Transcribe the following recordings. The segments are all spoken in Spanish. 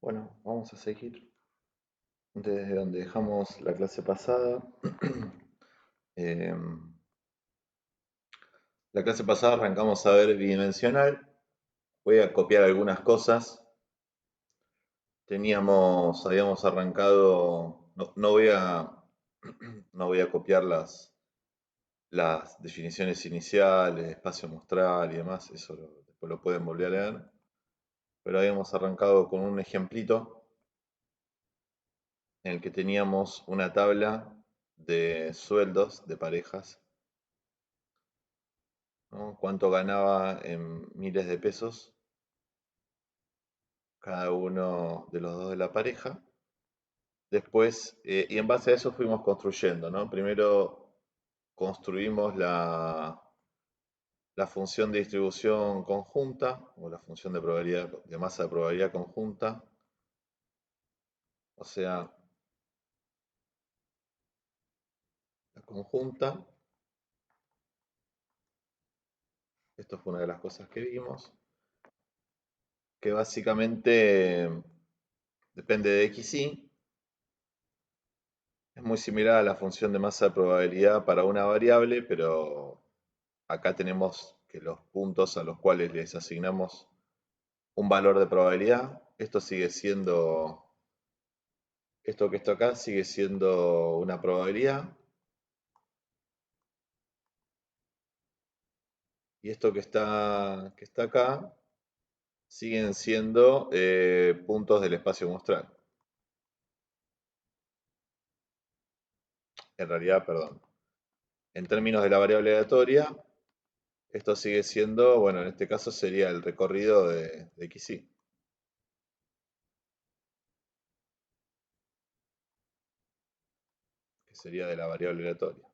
Bueno, vamos a seguir desde donde dejamos la clase pasada. Em, la clase pasada arrancamos a ver bidimensional. Voy a copiar algunas cosas. Habíamos arrancado, no voy a, no voy a copiar las definiciones iniciales, espacio muestral y demás, después lo pueden volver a leer. Pero habíamos arrancado con un ejemplito en el que teníamos una tabla de sueldos de parejas, ¿no? Cuánto ganaba en miles de pesos cada uno de los dos de la pareja. Después, y en base a eso fuimos construyendo, ¿no? Primero construimos la función de distribución conjunta o la función de probabilidad, de masa de probabilidad conjunta. O sea, la conjunta, esto fue una de las cosas que vimos, que básicamente depende de xy. Es muy similar a la función de masa de probabilidad para una variable, pero acá tenemos que los puntos a los cuales les asignamos un valor de probabilidad, esto que está acá sigue siendo una probabilidad, y esto que está acá siguen siendo puntos del espacio muestral. En realidad, perdón, en términos de la variable aleatoria, esto sigue siendo, bueno, en este caso sería el recorrido de xy, que sería de la variable aleatoria.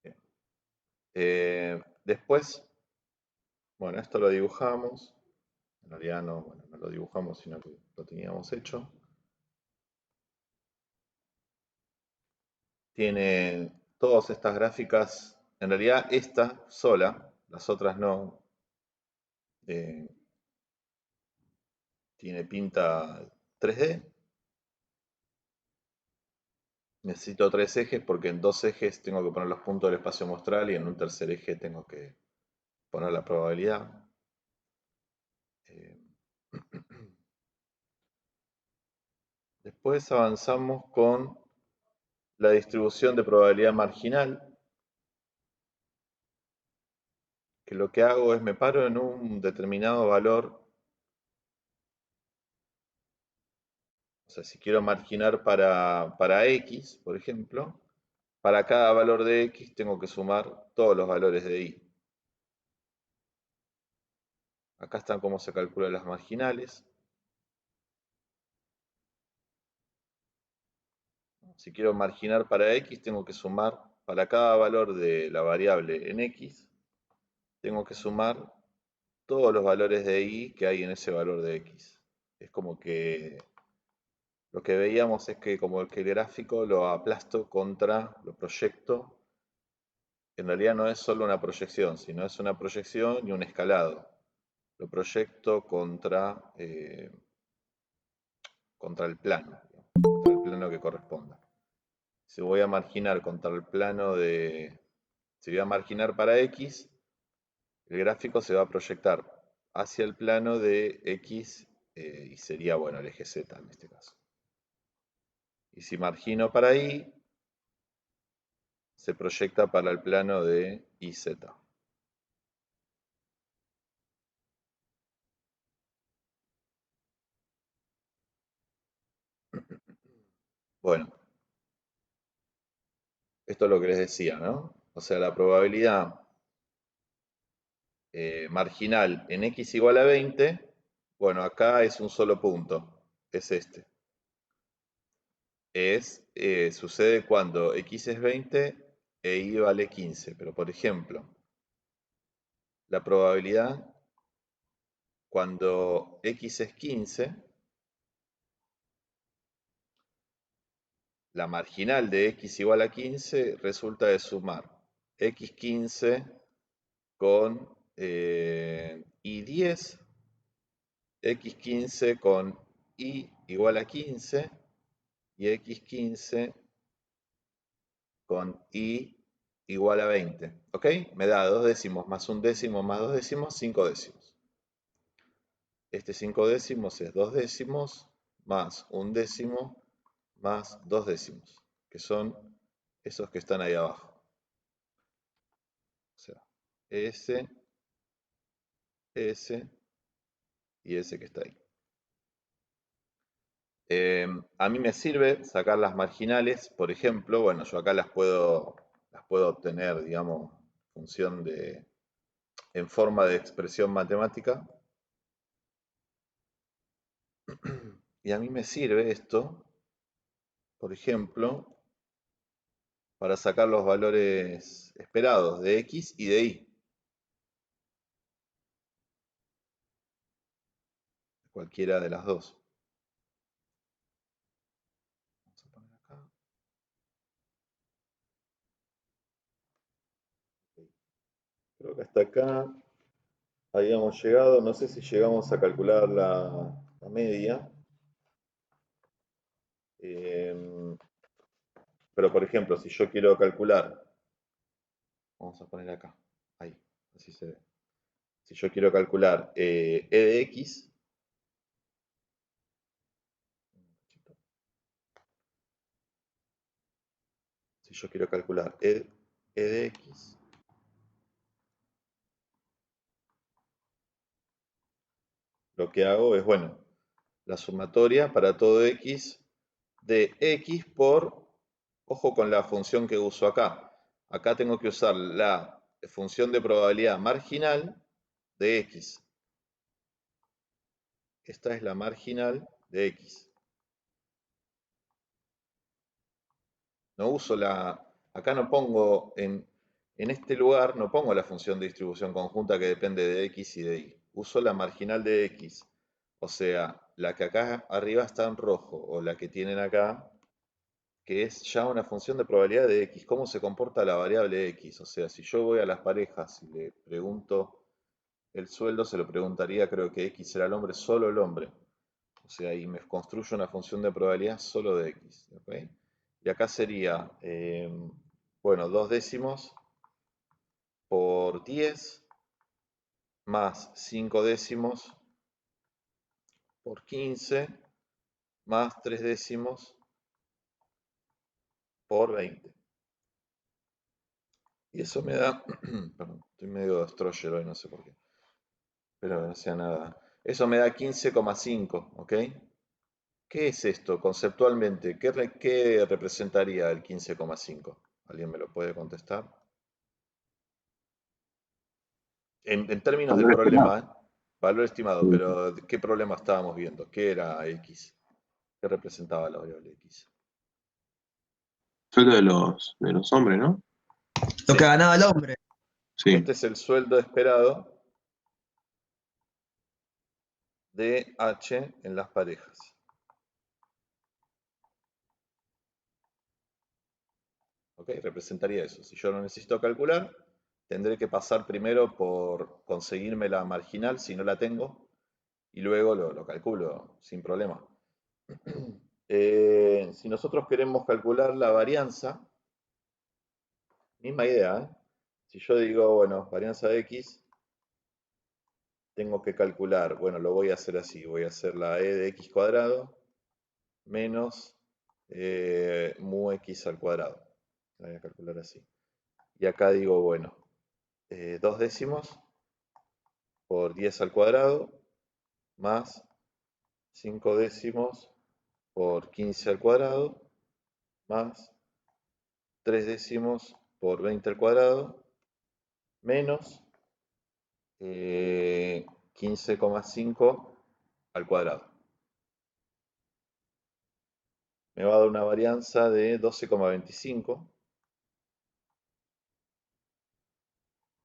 Bien. Después, bueno, esto lo dibujamos. En realidad no, bueno, no lo dibujamos, sino que lo teníamos hecho. Tiene todas estas gráficas, en realidad esta sola, las otras no, eh, tiene pinta 3D. Necesito tres ejes porque en dos ejes tengo que poner los puntos del espacio muestral y en un tercer eje tengo que poner la probabilidad. Eh, Después avanzamos con la distribución de probabilidad marginal, que lo que hago es me paro en un determinado valor. O sea, si quiero marginar para x, por ejemplo, para cada valor de x tengo que sumar todos los valores de y. Acá están cómo se calculan las marginales. Si quiero marginar para x, tengo que sumar para cada valor de la variable en x, tengo que sumar todos los valores de y que hay en ese valor de x. Es como que lo que veíamos es que como que el gráfico lo aplasto lo proyecto. En realidad no es solo una proyección, sino es una proyección y un escalado. Lo proyecto contra el plano, contra el plano que corresponda. Si voy a marginar contra el plano si voy a marginar para x, el gráfico se va a proyectar hacia el plano de x, y sería, bueno, el eje z en este caso. Y si margino para y, se proyecta para el plano de iz. Bueno, esto es lo que les decía, ¿no? O sea, la probabilidad marginal en x igual a 20, bueno, acá es un solo punto, es este. Sucede cuando x es 20 e y vale 15, pero por ejemplo, la probabilidad cuando x es 15, la marginal de x igual a 15 resulta de sumar x15 con y 10, x15 con y igual a 15 y x15 con y igual a 20. ¿Ok? Me da 2 décimos más un décimo más 2 décimos, 5 décimos. Este 5 décimos es 2 décimos más un décimo más 2 décimos, que son esos que están ahí abajo. O sea, ese, ese y ese que está ahí. A mí me sirve sacar las marginales, por ejemplo, bueno, yo acá las puedo obtener, digamos, en forma de expresión matemática. Y a mí me sirve esto, por ejemplo, para sacar los valores esperados de x y de y. Cualquiera de las dos. Vamos a poner acá. Creo que hasta acá habíamos llegado. No sé si llegamos a calcular la media. Pero por ejemplo, si yo quiero calcular, vamos a poner acá, ahí, así se ve. Si yo quiero calcular e de x, si yo quiero calcular e de x, lo que hago es, bueno, la sumatoria para todo x de x por, ojo con la función que uso acá. Acá tengo que usar la función de probabilidad marginal de x. Esta es la marginal de x. No uso acá no pongo, en este lugar no pongo la función de distribución conjunta que depende de x y de y. Uso la marginal de x. O sea, la que acá arriba está en rojo o la que tienen acá, que es ya una función de probabilidad de x. ¿Cómo se comporta la variable x? O sea, si yo voy a las parejas y le pregunto el sueldo, se lo preguntaría, creo que x será el hombre, solo el hombre. O sea, y me construyo una función de probabilidad solo de x. ¿Okay? Y acá sería, bueno, 2 décimos por 10 más 5 décimos por 15 más 3 décimos por 20. Y eso me da, perdón, estoy medio destroyer hoy, no sé por qué, pero no sea nada. Eso me da 15,5, ¿ok? ¿Qué es esto conceptualmente? ¿Qué representaría el 15,5? ¿Alguien me lo puede contestar? En términos de Valor esperado. problema, ¿eh? Valor estimado, Sí. pero ¿qué problema estábamos viendo? ¿Qué era x? ¿Qué representaba la variable x? Sueldo de los hombres, ¿no? Lo que Sí, ganaba el hombre. Sí. este es el sueldo esperado de h en las parejas. ¿Ok? Representaría eso. Si yo lo necesito calcular, tendré que pasar primero por conseguirme la marginal si no la tengo y luego lo calculo sin problema. Si nosotros queremos calcular la varianza, misma idea, ¿eh? Si yo digo, bueno, varianza de x, tengo que calcular, bueno, lo voy a hacer así, voy a hacer la e de x cuadrado menos mu x al cuadrado. La voy a calcular así. Y acá digo, bueno, 2 décimos por 10 al cuadrado más 5 décimos por 15 al cuadrado más 3 décimos por 20 al cuadrado menos 15,5 al cuadrado. Me va a dar una varianza de 12,25.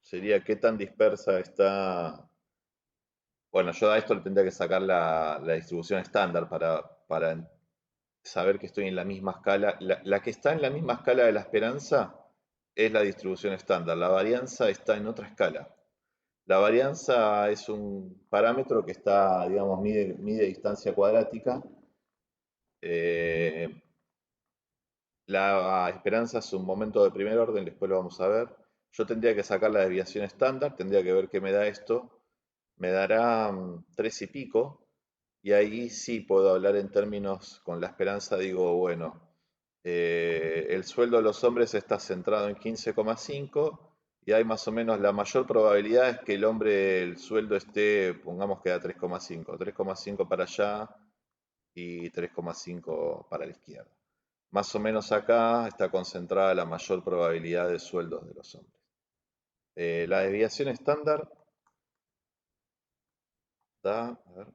Sería qué tan dispersa está. Bueno, yo a esto le tendría que sacar la distribución estándar para saber que estoy en la misma escala. La que está en la misma escala de la esperanza es la distribución estándar. La varianza está en otra escala. La varianza es un parámetro que está, digamos, mide distancia cuadrática. La esperanza es un momento de primer orden, después lo vamos a ver. Yo tendría que sacar la desviación estándar, tendría que ver qué me da esto. Me dará 3 y pico, y ahí sí puedo hablar en términos, con la esperanza digo, bueno, el sueldo de los hombres está centrado en 15,5 y hay más o menos la mayor probabilidad es que el hombre, el sueldo esté, pongamos que a 3,5 para allá y 3,5 para la izquierda. Más o menos acá está concentrada la mayor probabilidad de sueldos de los hombres. La desviación estándar da, a ver,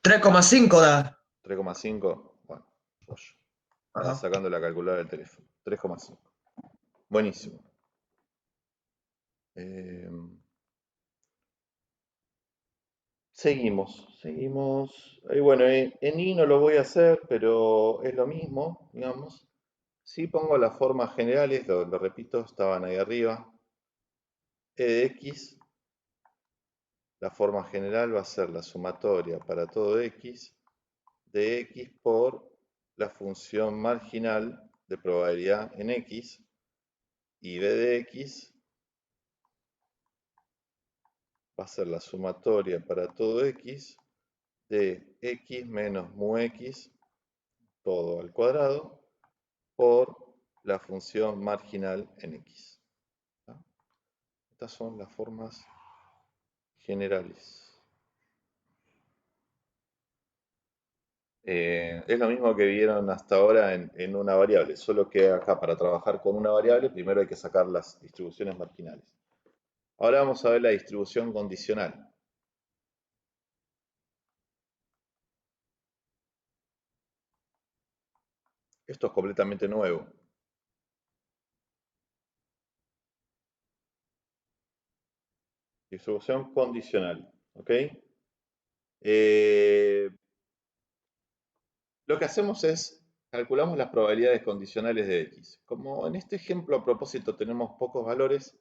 3,5 da. 3,5, bueno, pollo. Estaba Ajá. sacando la calculadora del teléfono. 3,5. Buenísimo. Seguimos. Bueno, en I no lo voy a hacer, pero es lo mismo, digamos. Sí pongo las formas generales, lo repito, estaban ahí arriba. E de x, la forma general va a ser la sumatoria para todo x de x por la función marginal de probabilidad en x, y b de x va a ser la sumatoria para todo x de x menos mu x todo al cuadrado por la función marginal en x. ¿Tá? Estas son las formas generales. Es lo mismo que vieron hasta ahora en una variable, solo que acá para trabajar con una variable primero hay que sacar las distribuciones marginales. Ahora vamos a ver la distribución condicional. Esto es completamente nuevo. Distribución condicional, ¿ok? Lo que hacemos es, calculamos las probabilidades condicionales de x. Como en este ejemplo a propósito tenemos pocos valores,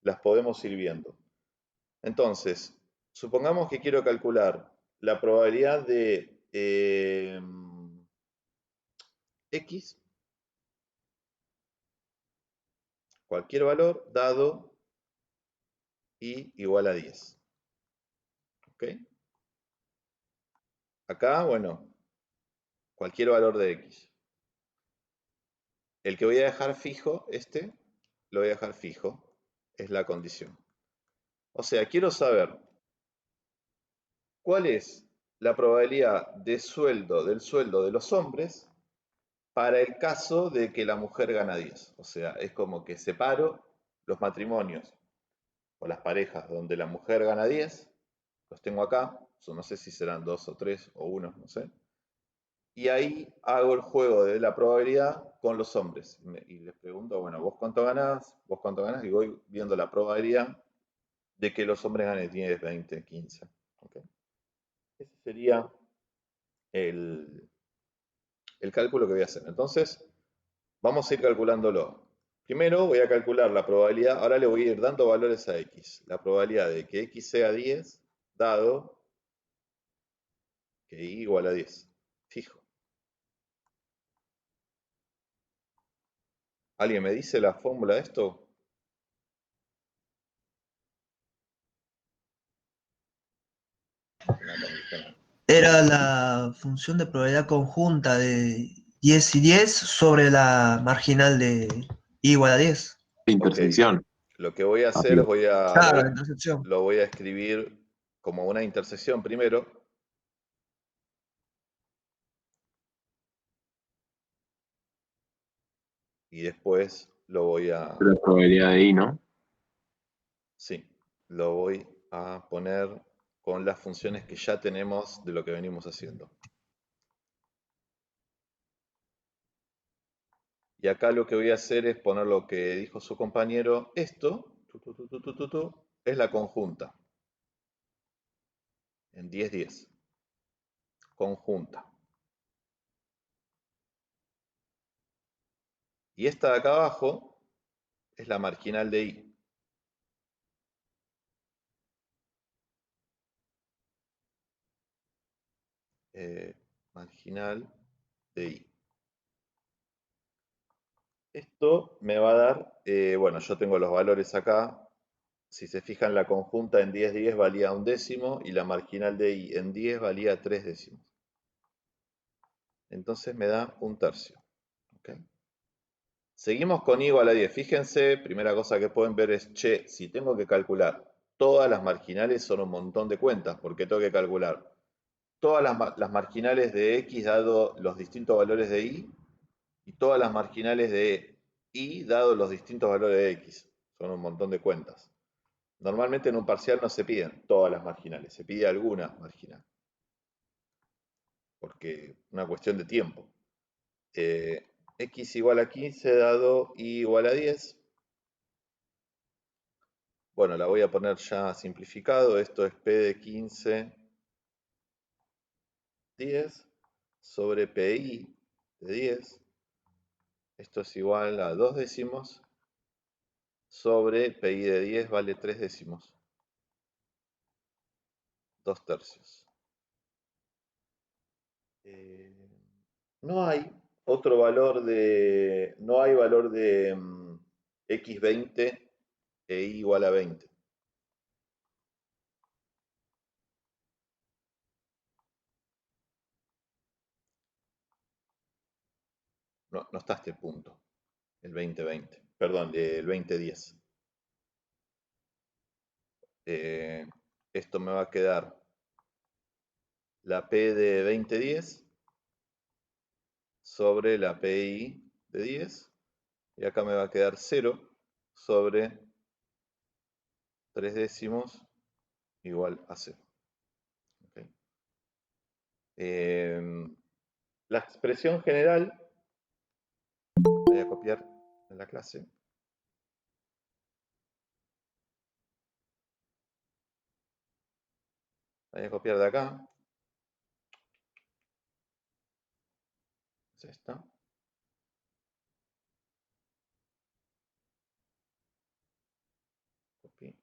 las podemos ir viendo. Entonces, supongamos que quiero calcular la probabilidad de x, cualquier valor, dado y igual a 10. ¿Ok? Acá, bueno, cualquier valor de x. El que voy a dejar fijo, lo voy a dejar fijo, es la condición. O sea, quiero saber cuál es la probabilidad del sueldo de los hombres para el caso de que la mujer gana 10. O sea, es como que separo los matrimonios o las parejas donde la mujer gana 10, los tengo acá, no sé si serán 2 o 3 o 1, no sé. Y ahí hago el juego de la probabilidad con los hombres. Y les pregunto, bueno, ¿vos cuánto ganás? ¿Vos cuánto ganás? Y voy viendo la probabilidad de que los hombres ganen 10, 20, 15. ¿Okay? Ese sería el cálculo que voy a hacer. Entonces, vamos a ir calculándolo. Primero voy a calcular la probabilidad, ahora le voy a ir dando valores a x. La probabilidad de que x sea 10, dado que y igual a 10. Fijo. ¿Alguien me dice la fórmula de esto? Era la función de probabilidad conjunta de 10 y 10 sobre la marginal de I igual a 10. Ok. Intersección. Lo que voy a hacer Amigo. Claro, la intersección. lo voy a escribir como una intersección primero. Y después lo voy a, La probabilidad de I, ¿no? sí, lo voy a poner con las funciones que ya tenemos de lo que venimos haciendo. Y acá lo que voy a hacer es poner lo que dijo su compañero. Esto es la conjunta. En 10, 10. Conjunta. Y esta de acá abajo es la marginal de I. Marginal de I. Esto me va a dar, bueno, yo tengo los valores acá. Si se fijan, la conjunta en 10 valía 1/10 y la marginal de I en 10 valía 3/10. Entonces me da 1/3. ¿Okay? Seguimos con I igual a 10. Fíjense, primera cosa que pueden ver es, che, si tengo que calcular todas las marginales son un montón de cuentas, porque tengo que calcular todas las marginales de X dado los distintos valores de Y y todas las marginales de Y dado los distintos valores de X. Son un montón de cuentas. Normalmente en un parcial no se piden todas las marginales, se pide alguna marginal, porque es una cuestión de tiempo. X igual a 15 dado Y igual a 10. Bueno, la voy a poner ya simplificado. Esto es P de 15, 10 sobre PI de 10. Esto es igual a 2/10 sobre PI de 10 vale 3/10. 2/3. No hay otro valor de. No hay valor de X20 e Y igual a 20. No, no está este punto. El 2020. Perdón, el 2010. Esto me va a quedar la P de 2010 sobre la PI de 10. Y acá me va a quedar 0 sobre 3/10 igual a 0. ¿Okay? La expresión general, voy a copiar en la clase. Voy a copiar de acá. Es esta. Copy.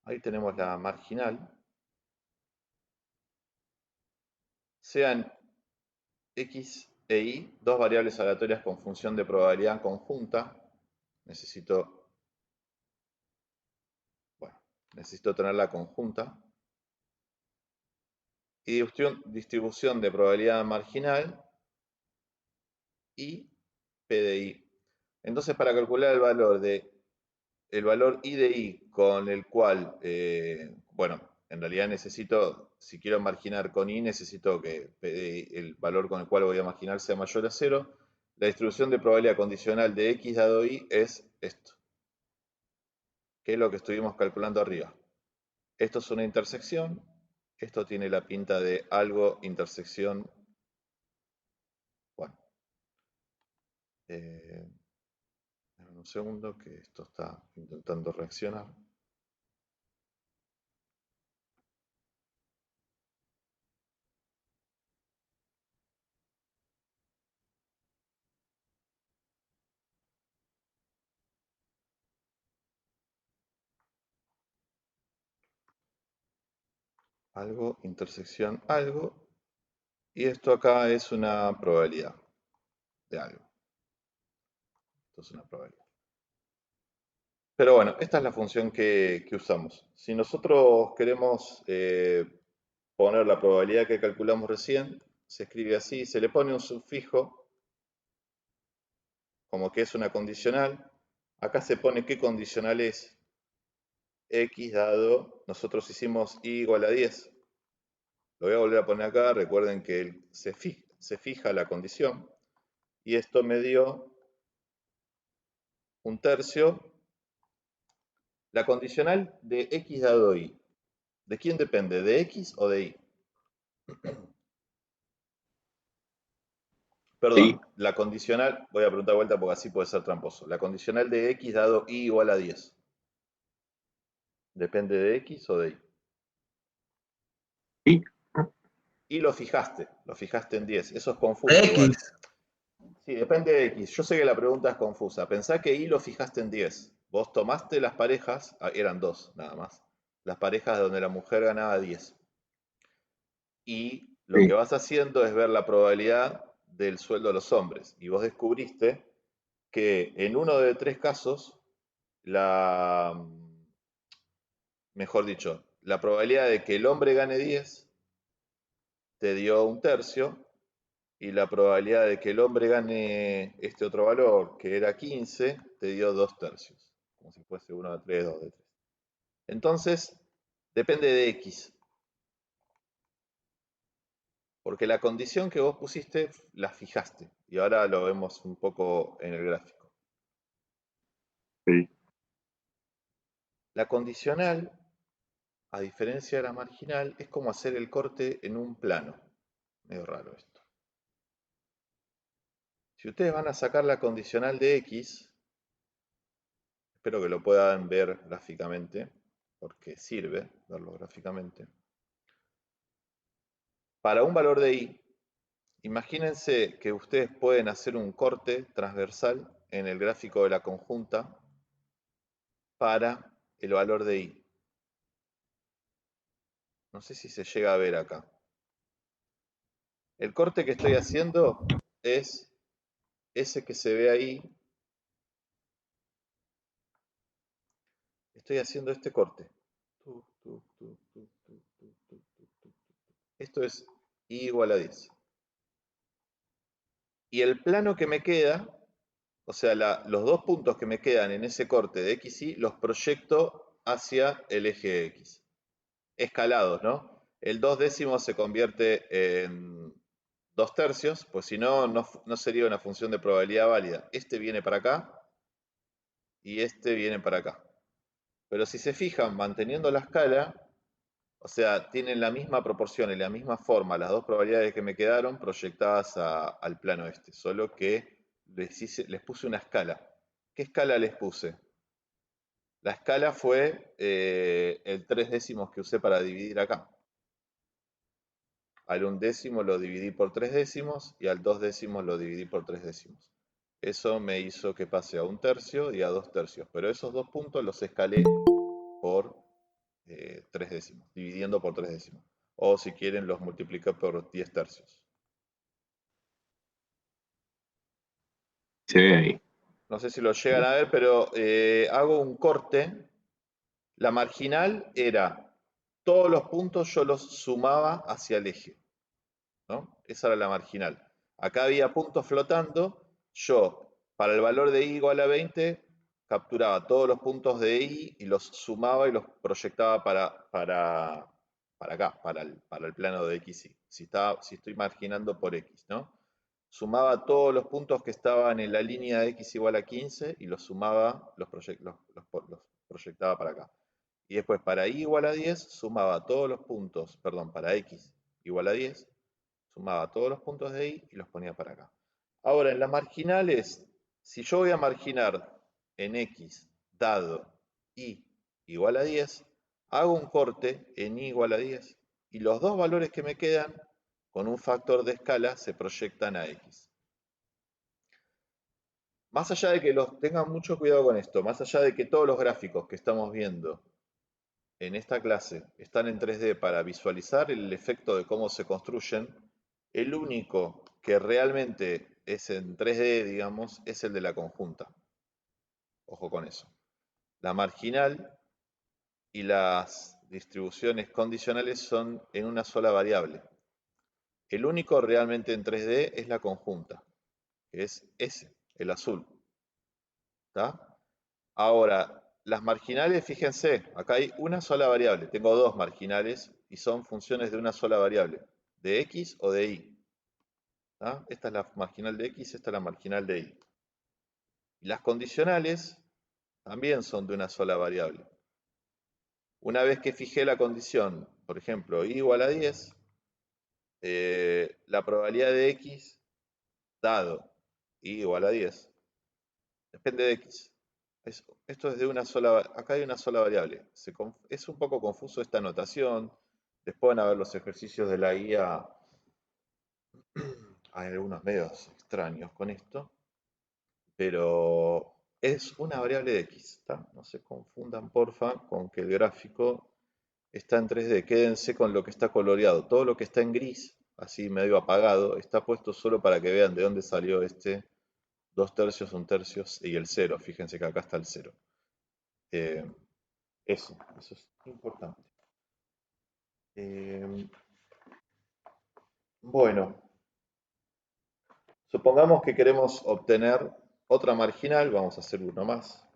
Ahí tenemos la marginal. Sean X e Y, dos variables aleatorias con función de probabilidad conjunta. Necesito tener la conjunta. Y distribución de probabilidad marginal y P de I. Entonces, para calcular el valor I de I con el cual, bueno, en realidad necesito, si quiero marginar con I, necesito que el valor con el cual voy a marginar sea mayor a 0. La distribución de probabilidad condicional de X dado Y es esto, que es lo que estuvimos calculando arriba. Esto es una intersección, esto tiene la pinta de algo intersección. Bueno, un segundo que esto está intentando reaccionar. Algo, intersección, algo. Y esto acá es una probabilidad de algo. Esto es una probabilidad. Pero bueno, esta es la función que usamos. Si nosotros queremos poner la probabilidad que calculamos recién, se escribe así, se le pone un sufijo, como que es una condicional. Acá se pone qué condicional es X dado, nosotros hicimos Y igual a 10. Lo voy a volver a poner acá, recuerden que se fija la condición. Y esto me dio 1/3. La condicional de X dado Y. ¿De quién depende? ¿De X o de Y? Sí, Perdón, la condicional, voy a preguntar de vuelta porque así puede ser tramposo. La condicional de X dado Y igual a 10. ¿Depende de X o de Y? sí. y lo fijaste en 10. Eso es confuso igual. X. Sí, depende de X. Yo sé que la pregunta es confusa. Pensá que Y lo fijaste en 10. Vos tomaste las parejas, eran dos nada más, las parejas donde la mujer ganaba 10. Y lo que Sí. vas haciendo es ver la probabilidad del sueldo de los hombres. Y vos descubriste que en uno de 3 casos, mejor dicho, la probabilidad de que el hombre gane 10 te dio un tercio, y la probabilidad de que el hombre gane este otro valor, que era 15, te dio 2 tercios, como si fuese 1 de 3, 2 de 3. Entonces, depende de X, porque la condición que vos pusiste la fijaste, y ahora lo vemos un poco en el gráfico. Sí. La condicional, a diferencia de la marginal, es como hacer el corte en un plano. Medio raro esto. Si ustedes van a sacar la condicional de X, espero que lo puedan ver gráficamente, porque sirve verlo gráficamente. Para un valor de Y, imagínense que ustedes pueden hacer un corte transversal en el gráfico de la conjunta para el valor de Y. No sé si se llega a ver acá. El corte que estoy haciendo es ese que se ve ahí. Estoy haciendo este corte. Esto es Y igual a 10. Y el plano que me queda, o sea, los dos puntos que me quedan en ese corte de X y los proyecto hacia el eje X. Escalados, ¿no? El 2 décimos se convierte en 2 tercios, pues si no, no sería una función de probabilidad válida. Este viene para acá y este viene para acá. Pero si se fijan, manteniendo la escala, o sea, tienen la misma proporción y la misma forma las dos probabilidades que me quedaron proyectadas al plano este, solo que les puse una escala. ¿Qué escala les puse? La escala fue el 3 décimos que usé para dividir acá. Al 1 décimo lo dividí por 3 décimos y al 2 décimos lo dividí por 3 décimos. Eso me hizo que pase a 1 tercio y a 2 tercios, pero esos dos puntos los escalé por 3 décimos, dividiendo por 3 décimos. O si quieren los multiplico por 10 tercios. Se ve ahí. No sé si lo llegan a ver, pero hago un corte. La marginal era, todos los puntos yo los sumaba hacia el eje, ¿no? Esa era la marginal. Acá había puntos flotando. Yo, para el valor de Y igual a 20, capturaba todos los puntos de Y y los sumaba y los proyectaba para acá, para el plano de XY. Si estoy marginando por X, ¿no? Sumaba todos los puntos que estaban en la línea de X igual a 15 y los sumaba, los proyectaba para acá. Y después para Y igual a 10, sumaba todos los puntos, perdón, para X igual a 10, sumaba todos los puntos de Y y los ponía para acá. Ahora, en las marginales, si yo voy a marginar en X dado Y igual a 10, hago un corte en Y igual a 10 y los dos valores que me quedan, con un factor de escala, se proyectan a X. Más allá de que tengan mucho cuidado con esto, más allá de que todos los gráficos que estamos viendo en esta clase están en 3D para visualizar el efecto de cómo se construyen, el único que realmente es en 3D, digamos, es el de la conjunta. Ojo con eso. La marginal y las distribuciones condicionales son en una sola variable. El único realmente en 3D es la conjunta, que es ese, el azul. ¿Está? Ahora, las marginales, fíjense, acá hay una sola variable. Tengo dos marginales y son funciones de una sola variable, de X o de Y. ¿Tá? Esta es la marginal de X, esta es la marginal de Y. Y las condicionales también son de una sola variable. Una vez que fijé la condición, por ejemplo, Y igual a 10, la probabilidad de X dado Y igual a 10 depende de X. Esto es de una sola, acá hay una sola variable. Es un poco confuso esta notación. Después van a ver los ejercicios de la guía hay algunos medios extraños con esto, pero es una variable de x, ¿tá? No se confundan, porfa, con que el gráfico está en 3D. Quédense con lo que está coloreado. Todo lo que está en gris, así medio apagado, está puesto solo para que vean de dónde salió este 2/3, 1/3 y el 0. Fíjense que acá está el 0. Eh, eso es importante. Bueno, supongamos que queremos obtener otra marginal, vamos a hacer uno más.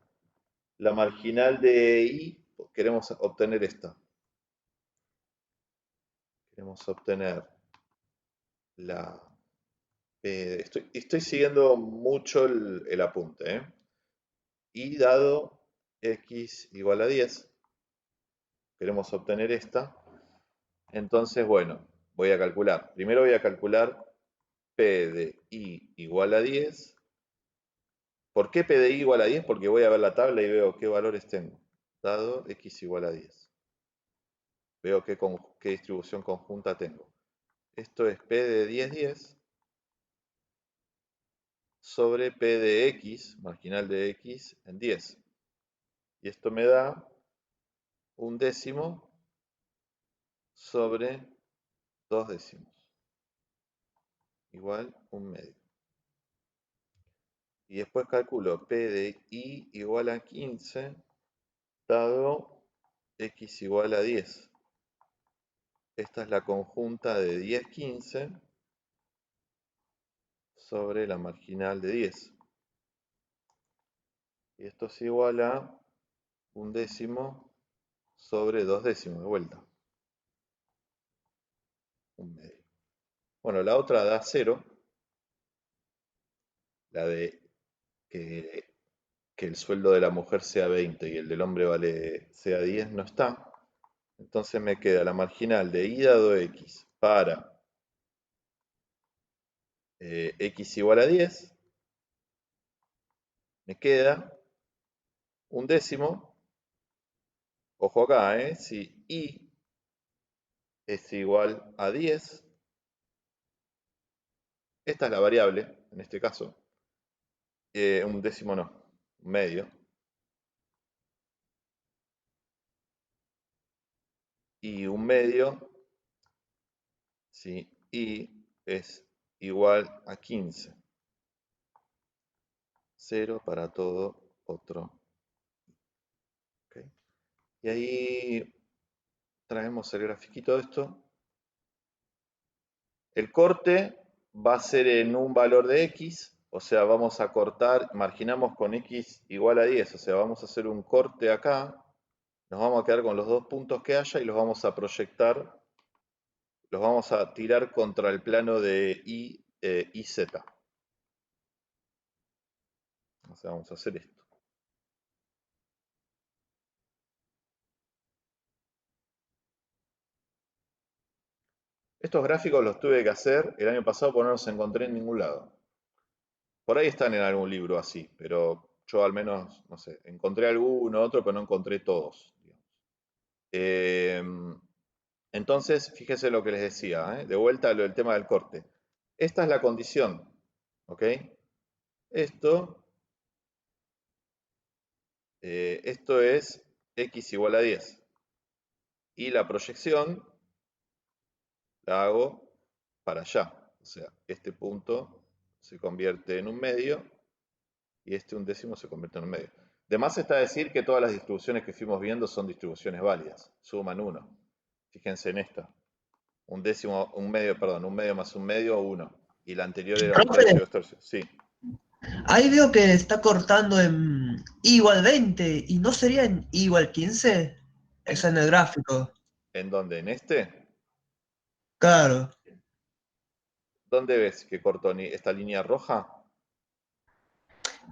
La marginal de I, queremos obtener esta. Queremos obtener la P. Estoy siguiendo mucho el apunte, ¿eh? Y dado x igual a 10, queremos obtener esta. Entonces, bueno, voy a calcular. Primero voy a calcular P de I igual a 10. ¿Por qué P de I igual a 10? Porque voy a ver la tabla y veo qué valores tengo. Dado x igual a 10. Veo qué distribución conjunta tengo. Esto es P de 10, 10 sobre P de X, marginal de X, en 10. Y esto me da un décimo sobre 2 décimos, igual un medio. Y después calculo P de I igual a 15, dado X igual a 10. Esta es la conjunta de 10, 15 sobre la marginal de 10. Y esto es igual a un décimo sobre 2 décimos, de vuelta. Un medio. Bueno, la otra da 0. La de que el sueldo de la mujer sea 20 y el del hombre sea 10 no está. Entonces me queda la marginal de I dado X para X igual a 10. Me queda un décimo. Ojo acá, si I es igual a 10, esta es la variable, en este caso. Un décimo no, un medio. Y un medio, si I es igual a 15. 0 para todo otro. ¿Okay? Y ahí traemos el grafiquito de esto. El corte va a ser en un valor de X, o sea, vamos a cortar, marginamos con X igual a 10, o sea, vamos a hacer un corte acá, nos vamos a quedar con los dos puntos que haya y los vamos a proyectar, los vamos a tirar contra el plano de IZ. O sea, vamos a hacer esto. Estos gráficos los tuve que hacer el año pasado porque no los encontré en ningún lado. Por ahí están en algún libro así, pero yo al menos, no sé, encontré alguno, otro, pero no encontré todos. Entonces, fíjese lo que les decía, de vuelta a lo del tema del corte. Esta es la condición, ¿ok? Esto es x igual a 10. Y la proyección la hago para allá. O sea, este punto se convierte en un medio y este un décimo se convierte en un medio. De más está decir que todas las distribuciones que fuimos viendo son distribuciones válidas, suman 1. Fíjense en esta. Un décimo, un medio más un medio, 1. Y la anterior era un tercio, Profe, 2 tercios. Sí. ahí veo que está cortando en I igual 20 y no sería en I igual 15. ¿En, Eso en el gráfico. en dónde? ¿En este? Claro. ¿Dónde ves que cortó esta línea roja?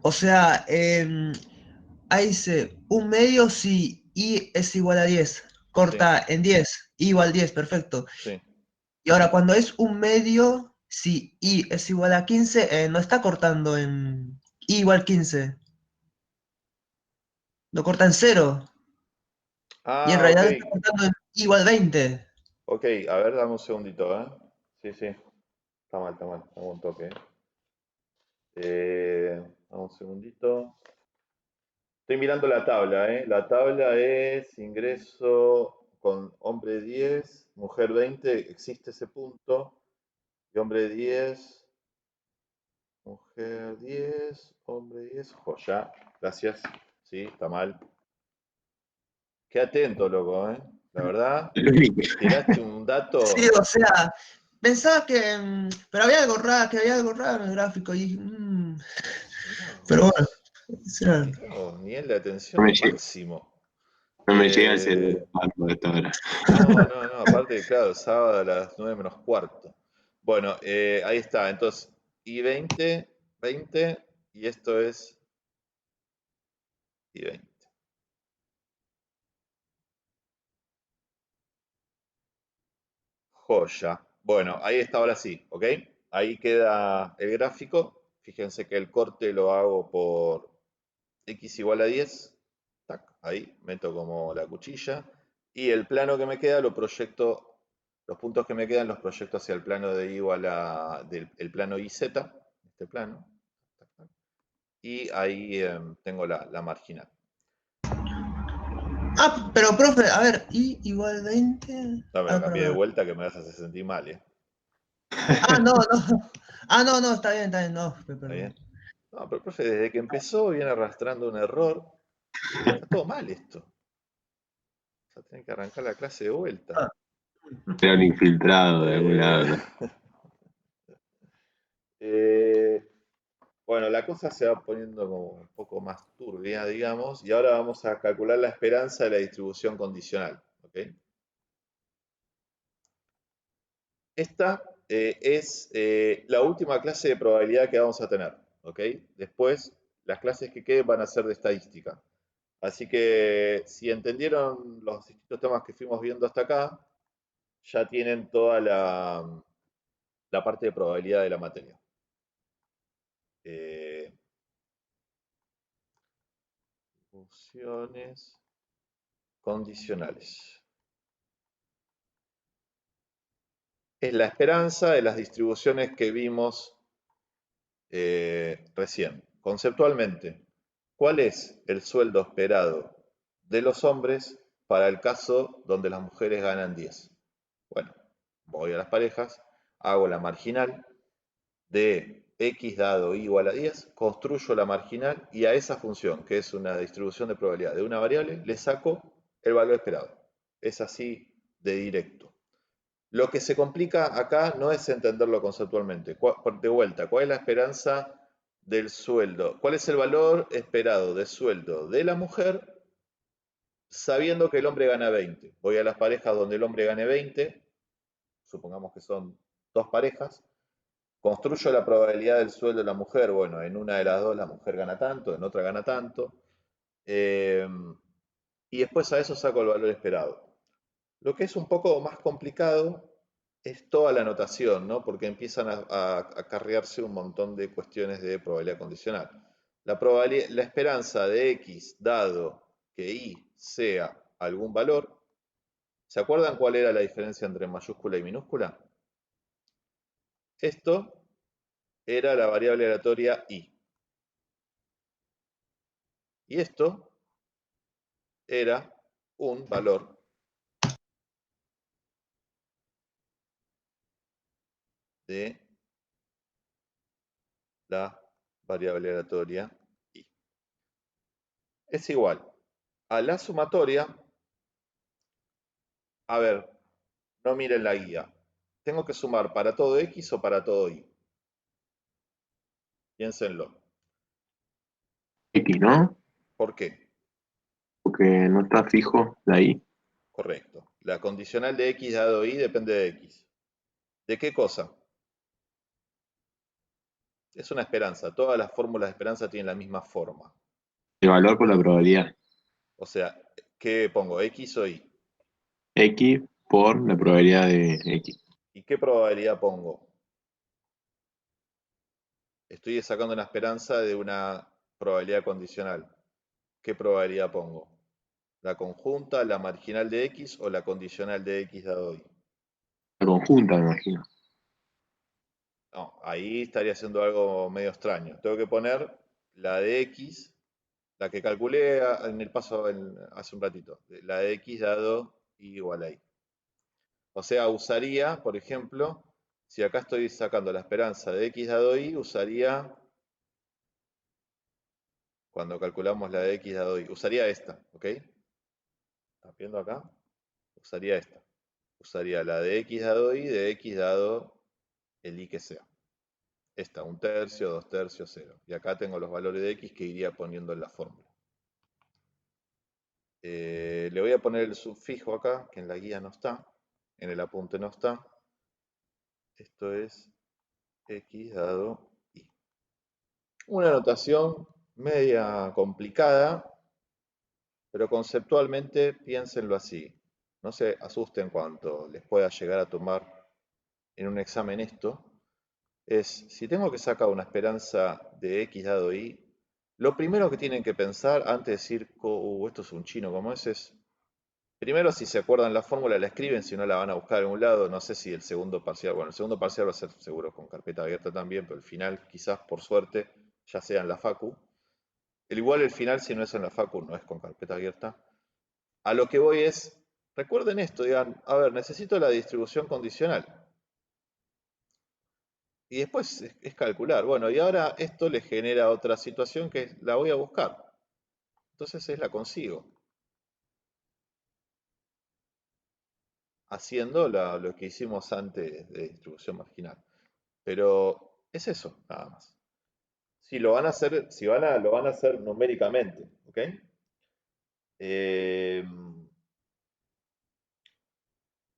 O sea, ahí dice un medio si I es igual a 10. Sí, Corta en 10. I igual 10, perfecto. sí. Y ahora cuando es un medio, si I es igual a 15, no está cortando en I igual 15. Lo corta en 0. Y en Ah, ok. realidad está cortando en I igual 20. Ok, a ver, dame un segundito, ¿eh? Sí, sí. Está mal, dame un toque. Vamos un segundito. Estoy mirando la tabla, ¿eh? La tabla es ingreso con hombre 10, mujer 20, existe ese punto. Y hombre 10, mujer 10, hombre 10, joya. Gracias. Sí, está mal. Qué atento, loco, ¿eh? La verdad, tiraste un dato. Sí, o sea, pensaba que. Pero había algo raro, que había algo raro en el gráfico. Y, Mirá pero bueno, vos. será. Mirá vos, nivel de No me, atención lle- máximo. no me llega el Eh, cerebro algo de esta hora. no, aparte, claro, sábado a las 9 menos cuarto. Bueno, ahí está, entonces, y 20, 20, y esto es y 20. Joya. Bueno, ahí está, ahora sí, ¿ok? Ahí queda el gráfico. Fíjense que el corte lo hago por x igual a 10. Tac, ahí, meto como la cuchilla. Y el plano que me queda lo proyecto, los puntos que me quedan los proyecto hacia el plano de igual a, del el plano IZ, este plano. Tac, tac. Y ahí tengo la marginal. Ah, pero profe, a ver, y igual 20. No, me lo Ah, cambié de perdón. vuelta que me vas a hacer sentir mal, ¿eh? Ah, no, no. Ah, no, no, está bien, no, ¿Está perdón. bien? No, pero profe, desde que empezó viene arrastrando un error. Está todo mal esto. O sea, tiene que arrancar la clase de vuelta. Ah, Era un infiltrado de algún Eh, lado, ¿no? eh, bueno, la cosa se va poniendo como un poco más turbia, digamos, y ahora vamos a calcular la esperanza de la distribución condicional. ¿Ok? Esta es la última clase de probabilidad que vamos a tener. ¿Ok? Después, las clases que queden van a ser de estadística. Así que si entendieron los distintos temas que fuimos viendo hasta acá, ya tienen toda la parte de probabilidad de la materia. Eh, Funciones condicionales. Es la esperanza de las distribuciones que vimos recién. Conceptualmente, ¿cuál es el sueldo esperado de los hombres para el caso donde las mujeres ganan 10? Bueno, voy a las parejas, hago la marginal de x dado y igual a 10, construyo la marginal y a esa función, que es una distribución de probabilidad de una variable, le saco el valor esperado. Es así de directo. Lo que se complica acá no es entenderlo conceptualmente. De vuelta, ¿cuál es la esperanza del sueldo? ¿Cuál es el valor esperado de sueldo de la mujer sabiendo que el hombre gana 20? Voy a las parejas donde el hombre gane 20, supongamos que son dos parejas, construyo la probabilidad del sueldo de la mujer. Bueno, en una de las dos la mujer gana tanto, en otra gana tanto. eh, y después a eso saco el valor esperado. Lo que es un poco más complicado es toda la notación, ¿no? Porque empiezan a acarrearse un montón de cuestiones de probabilidad condicional. La esperanza de x dado que y sea algún valor. ¿Se acuerdan cuál era la diferencia entre mayúscula y minúscula? Esto era la variable aleatoria y. Y esto era un valor de la variable aleatoria y. Es igual a la sumatoria. A ver, no miren la guía. ¿Tengo que sumar para todo x o para todo y? Piénsenlo. X, ¿no? ¿Por qué? Porque no está fijo de ahí. Correcto. La condicional de x dado y depende de x. ¿De qué cosa? Es una esperanza. Todas las fórmulas de esperanza tienen la misma forma. El valor por la probabilidad. O sea, ¿qué pongo? ¿X o y? X por la probabilidad de X. ¿Y qué probabilidad pongo? Estoy sacando una esperanza de una probabilidad condicional. ¿Qué probabilidad pongo? ¿La conjunta, la marginal de x o la condicional de x dado y? La conjunta, me imagino. No, ahí estaría haciendo algo medio extraño. Tengo que poner la de x, la que calculé en el paso hace un ratito. La de x dado y igual a y. O sea, usaría, por ejemplo, si acá estoy sacando la esperanza de x dado y, usaría, cuando calculamos la de x dado y, usaría esta, ¿ok? ¿Estás viendo acá? Usaría esta. Usaría la de x dado y de x dado el y que sea. Esta, 1/3, 2/3, 0. Y acá tengo los valores de x que iría poniendo en la fórmula. Le voy a poner el sufijo acá, que en la guía no está, en el apunte no está. Esto es x dado y. Una notación media complicada, pero conceptualmente piénsenlo así. No se asusten cuando les pueda llegar a tomar en un examen esto. Es, si tengo que sacar una esperanza de x dado y, lo primero que tienen que pensar antes de decir, esto es un chino como ese, es, primero si se acuerdan la fórmula la escriben, si no la van a buscar en un lado, no sé si el segundo parcial, bueno, el segundo parcial va a ser seguro con carpeta abierta también, pero el final quizás por suerte ya sea en la facu. El igual el final si no es en la facu no es con carpeta abierta. A lo que voy es, recuerden esto, digan, a ver, necesito la distribución condicional. Y después es calcular. Bueno, y ahora esto le genera otra situación que la voy a buscar. Entonces la consigo. Haciendo lo que hicimos antes de distribución marginal. Pero es eso, nada más. Si lo van a hacer, lo van a hacer numéricamente, ¿ok? Eh,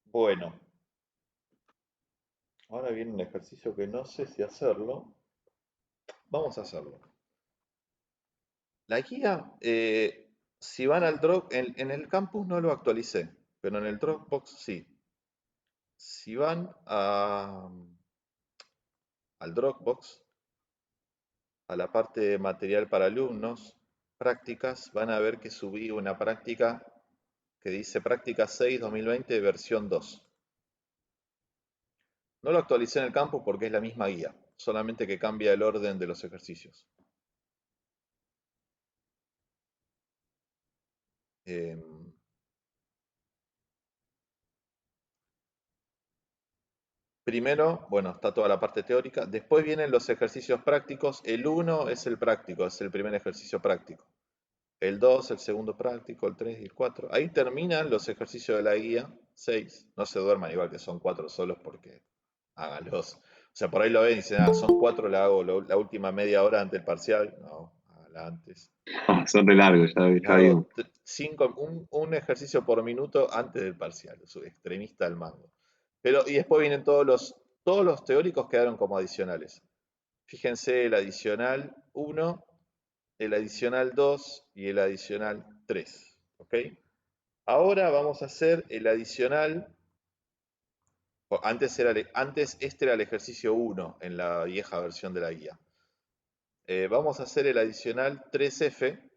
bueno, ahora viene un ejercicio que no sé si hacerlo. Vamos a hacerlo. La guía, si van al Drop, en el campus no lo actualicé, pero en el Dropbox sí. Si van al Dropbox, a la parte de material para alumnos, prácticas, van a ver que subí una práctica que dice práctica 6 2020 versión 2. No lo actualicé en el campus porque es la misma guía, solamente que cambia el orden de los ejercicios. Primero, bueno, está toda la parte teórica. Después vienen los ejercicios prácticos. El 1 es el práctico, es el primer ejercicio práctico. El 2, el segundo práctico, el 3 y el 4. Ahí terminan los ejercicios de la guía, 6. No se duerman igual que son 4 solos porque háganlos. O sea, por ahí lo ven y dicen, son 4, la hago la última media hora antes del parcial. No, hágala antes. Son re largos, ya Le vimos. hago un ejercicio por minuto antes del parcial. Es un extremista al mango. Pero, y después vienen todos los teóricos quedaron como adicionales. Fíjense el adicional 1, el adicional 2 y el adicional 3. ¿Ok? Ahora vamos a hacer el adicional. Antes este era el ejercicio 1 en la vieja versión de la guía. Vamos a hacer el adicional 3F.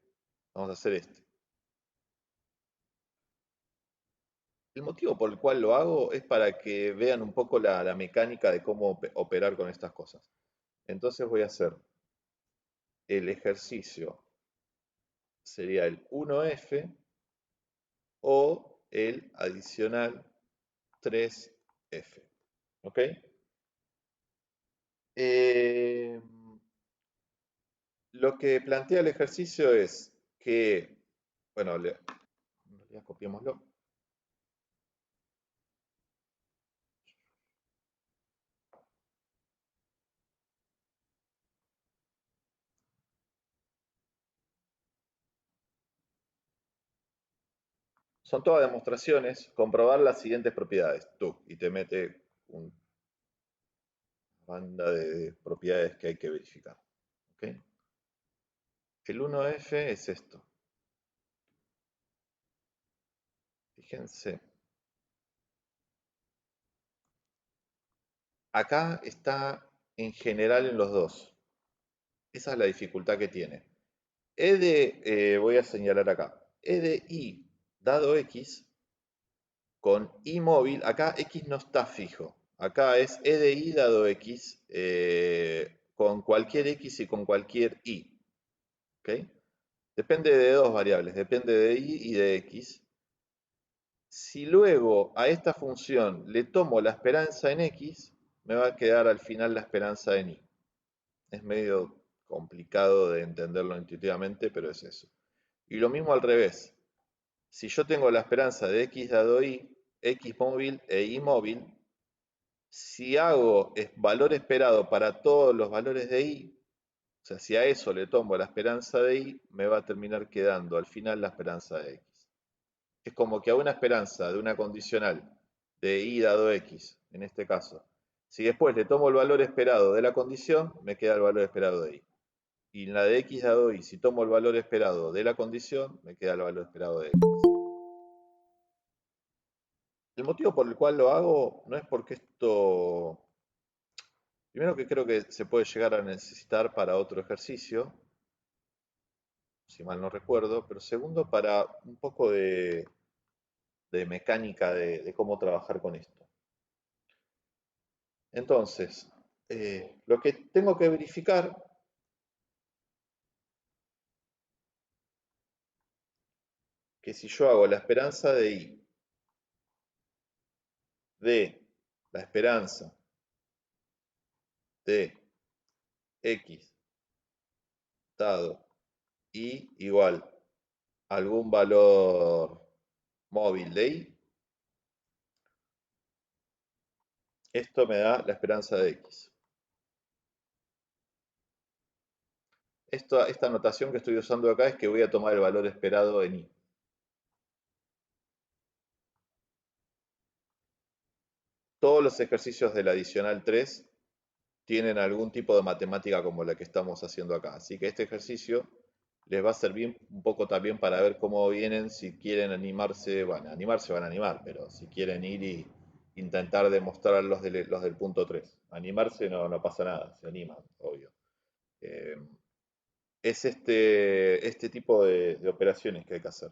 Vamos a hacer este. El motivo por el cual lo hago es para que vean un poco la mecánica de cómo operar con estas cosas. Entonces voy a hacer el ejercicio, sería el 1F o el adicional 3F. ¿Ok? Lo que plantea el ejercicio es que, bueno, ya copiémoslo. Son todas demostraciones, comprobar las siguientes propiedades. Y te mete una banda de propiedades que hay que verificar. ¿Ok? El 1F es esto. Fíjense. Acá está en general en los dos. Esa es la dificultad que tiene. Voy a señalar acá, E de I dado X con I móvil, acá X no está fijo. Acá es E de I dado X con cualquier X y con cualquier Y. ¿Ok? Depende de dos variables, depende de Y y de X. Si luego a esta función le tomo la esperanza en X, me va a quedar al final la esperanza en Y. Es medio complicado de entenderlo intuitivamente, pero es eso. Y lo mismo al revés. Si yo tengo la esperanza de X dado Y, X móvil e Y móvil, si hago valor esperado para todos los valores de Y, o sea, si a eso le tomo la esperanza de Y, me va a terminar quedando al final la esperanza de X. Es como que a una esperanza de una condicional de Y dado X, en este caso, si después le tomo el valor esperado de la condición, me queda el valor esperado de Y. Y en la de X dado Y, si tomo el valor esperado de la condición, me queda el valor esperado de X. El motivo por el cual lo hago no es porque esto, primero que creo que se puede llegar a necesitar para otro ejercicio, si mal no recuerdo, pero segundo para un poco de mecánica de cómo trabajar con esto. Entonces, lo que tengo que verificar que si yo hago la esperanza de I de la esperanza de X dado Y igual a algún valor móvil de Y, esto me da la esperanza de X. Esta notación que estoy usando acá es que voy a tomar el valor esperado en Y. Todos los ejercicios del adicional 3 tienen algún tipo de matemática como la que estamos haciendo acá. Así que este ejercicio les va a servir un poco también para ver cómo vienen, si quieren animarse, bueno, animarse van a animar, pero si quieren ir y intentar demostrar los del punto 3. Animarse no pasa nada, se animan, obvio. Eh, es este tipo de operaciones que hay que hacer.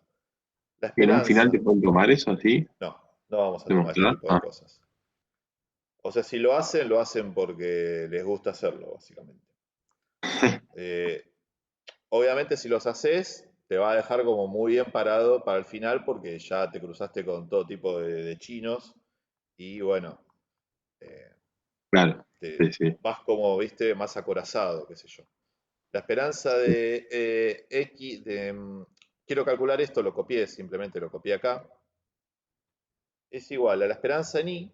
La Y en un final esperanza, te pueden tomar eso así, no vamos a tomar este demostrar. tipo de cosas. O sea, si lo hacen porque les gusta hacerlo, básicamente. Eh, Obviamente si los haces, te va a dejar como muy bien parado para el final porque ya te cruzaste con todo tipo de chinos y bueno, eh, Claro, te sí, sí. vas como, viste, más acorazado, qué sé yo. La esperanza de X, quiero calcular esto, lo copié, simplemente lo copié acá, es igual a la esperanza en Y.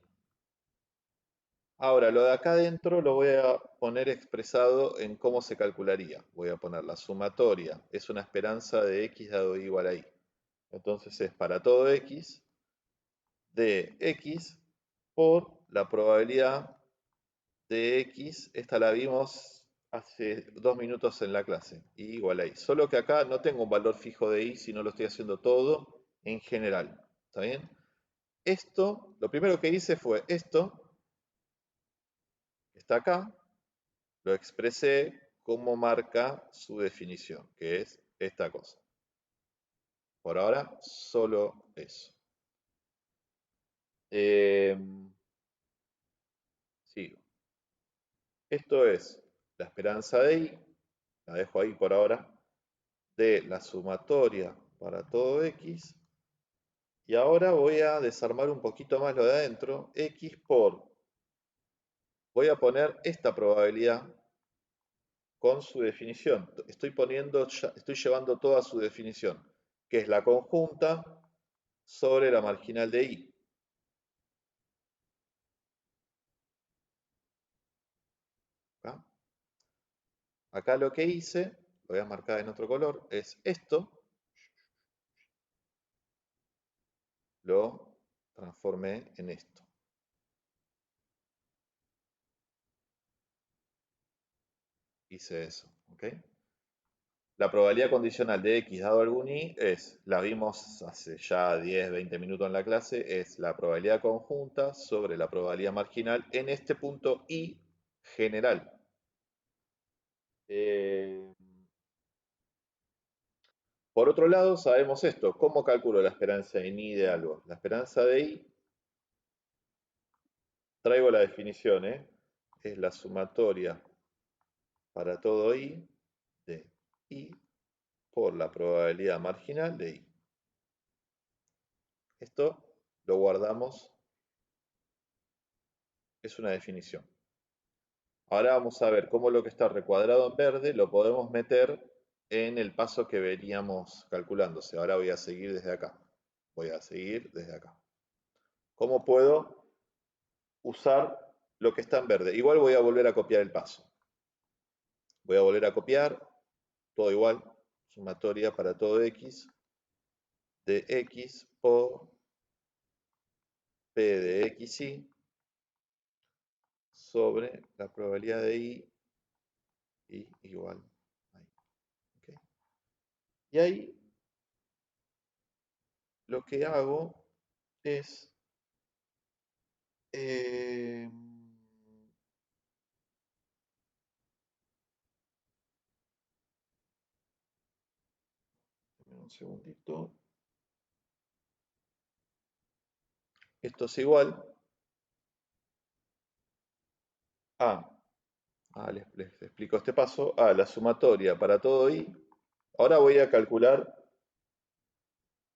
Ahora, lo de acá adentro lo voy a poner expresado en cómo se calcularía. Voy a poner la sumatoria, es una esperanza de X dado Y igual a Y. Entonces es para todo X de X por la probabilidad de X. Esta la vimos hace 2 minutos en la clase. Y igual a Y. Solo que acá no tengo un valor fijo de Y, sino lo estoy haciendo todo en general. ¿Está bien? Esto, lo primero que hice fue esto, que está acá, lo expresé como marca su definición, que es esta cosa. Por ahora, solo eso. Sigo. Esto es la esperanza de Y, la dejo ahí por ahora, de la sumatoria para todo X. Y ahora voy a desarmar un poquito más lo de adentro. X por, voy a poner esta probabilidad con su definición. Estoy llevando toda su definición, que es la conjunta sobre la marginal de Y. ¿Acá? Acá lo que hice, lo voy a marcar en otro color, es esto, lo transformé en esto. Hice eso, ¿ok? La probabilidad condicional de X dado algún Y la vimos hace ya 10, 20 minutos en la clase, es la probabilidad conjunta sobre la probabilidad marginal en este punto Y general. Eh, por otro lado, sabemos esto, ¿cómo calculo la esperanza en Y de algo? La esperanza de Y traigo la definición, es la sumatoria para todo i de i por la probabilidad marginal de i. Esto lo guardamos, es una definición. Ahora vamos a ver cómo lo que está recuadrado en verde lo podemos meter en el paso que veníamos calculándose. Ahora voy a seguir desde acá. Voy a seguir desde acá. ¿Cómo puedo usar lo que está en verde? Igual voy a volver a copiar el paso. Voy a volver a copiar, todo igual, sumatoria para todo x, de x por p de xy sobre la probabilidad de i igual a i. ¿Okay? Y ahí lo que hago es un segundito. Esto es igual a, les explico este paso, a la sumatoria para todo i. Ahora voy a calcular,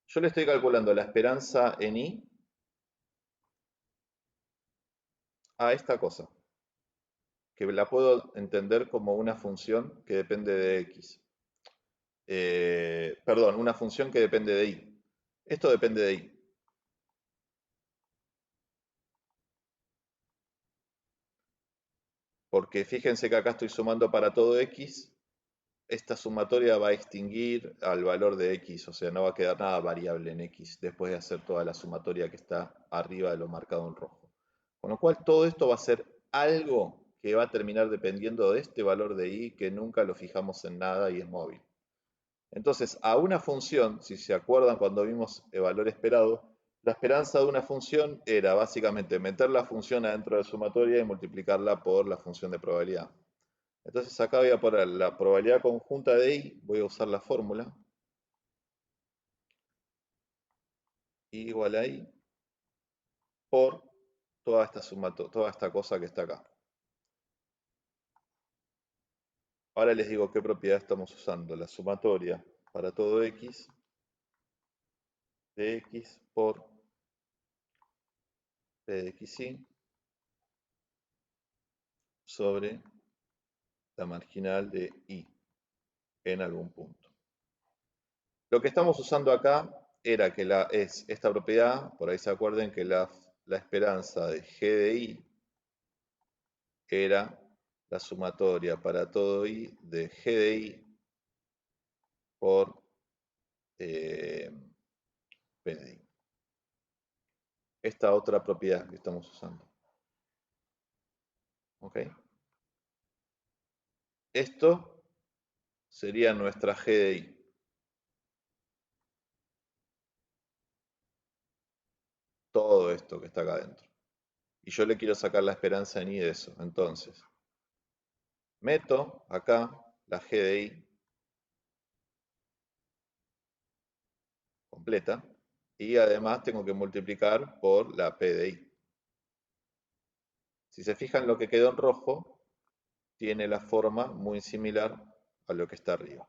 yo le estoy calculando la esperanza en i a esta cosa, que la puedo entender como una función que depende de x. Perdón, una función que depende de i. Esto depende de i. Porque fíjense que acá estoy sumando para todo x. Esta sumatoria va a extinguir al valor de x, o sea, no va a quedar nada variable en x después de hacer toda la sumatoria que está arriba de lo marcado en rojo. Con lo cual todo esto va a ser algo que va a terminar dependiendo de este valor de i que nunca lo fijamos en nada y es móvil. Entonces, a una función, si se acuerdan cuando vimos el valor esperado, la esperanza de una función era básicamente meter la función adentro de la sumatoria y multiplicarla por la función de probabilidad. Entonces acá voy a poner la probabilidad conjunta de i, voy a usar la fórmula, i igual a i, por toda esta cosa que está acá. Ahora les digo qué propiedad estamos usando, la sumatoria para todo x de x por p de xy sobre la marginal de i en algún punto. Lo que estamos usando acá era que es esta propiedad, por ahí se acuerden que la esperanza de g de i era la sumatoria para todo i de g de i por p de i. Esta otra propiedad que estamos usando. ¿Ok? Esto sería nuestra g de i. Todo esto que está acá adentro. Y yo le quiero sacar la esperanza en i de eso. Entonces, meto acá la g de i completa y además tengo que multiplicar por la p de i. Si se fijan, lo que quedó en rojo tiene la forma muy similar a lo que está arriba.